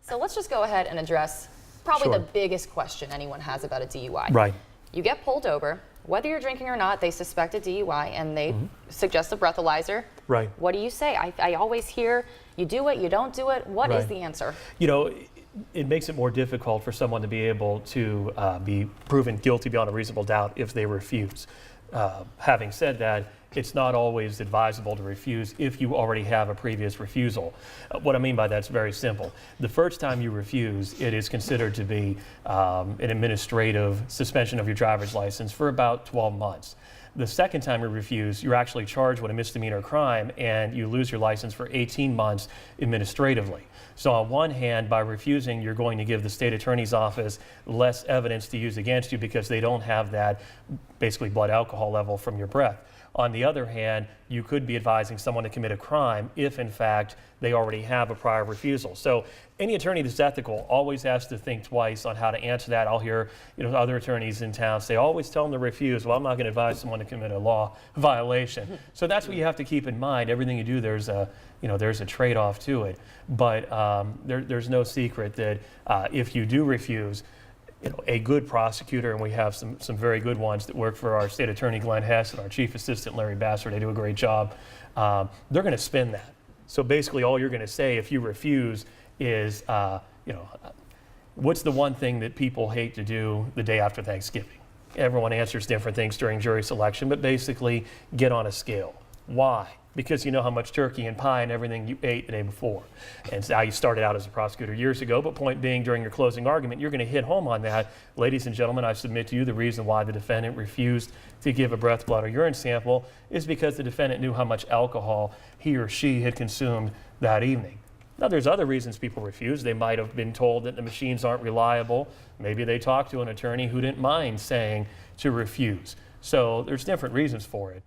So let's just go ahead and address probably Sure. the biggest question anyone has about a DUI. Right. You get pulled over, whether you're drinking or not, they suspect a DUI and they suggest a breathalyzer. Right. What do you say? I always hear, you do it, you don't do it. What is Right. the answer? You know, it makes it more difficult for someone to be able to be proven guilty beyond a reasonable doubt if they refuse. Having said that, it's not always advisable to refuse if you already have a previous refusal. What I mean by that's very simple. The first time you refuse, it is considered to be an administrative suspension of your driver's license for about 12 months. The second time you refuse, you're actually charged with a misdemeanor crime and you lose your license for 18 months administratively. So on one hand, by refusing, you're going to give the state attorney's office less evidence to use against you because they don't have that basically blood alcohol level from your breath. On the other hand, you could be advising someone to commit a crime if, in fact, they already have a prior refusal. So any attorney that's ethical always has to think twice on how to answer that. I'll hear other attorneys in town say, always tell them to refuse. Well, I'm not going to advise someone to commit a law violation. So that's what you have to keep in mind. Everything you do, there's a trade-off to it. But there's no secret that if you do refuse, a good prosecutor, and we have some very good ones that work for our state attorney Glenn Hess and our chief assistant Larry Bassard. They do a great job. They're going to spin that. So basically, all you're going to say if you refuse is, what's the one thing that people hate to do the day after Thanksgiving? Everyone answers different things during jury selection, but basically, get on a scale. Why? Because you know how much turkey and pie and everything you ate the day before. And so you started out as a prosecutor years ago, but point being, during your closing argument, you're going to hit home on that. Ladies and gentlemen, I submit to you the reason why the defendant refused to give a breath, blood, or urine sample is because the defendant knew how much alcohol he or she had consumed that evening. Now, there's other reasons people refuse. They might have been told that the machines aren't reliable. Maybe they talked to an attorney who didn't mind saying to refuse. So there's different reasons for it.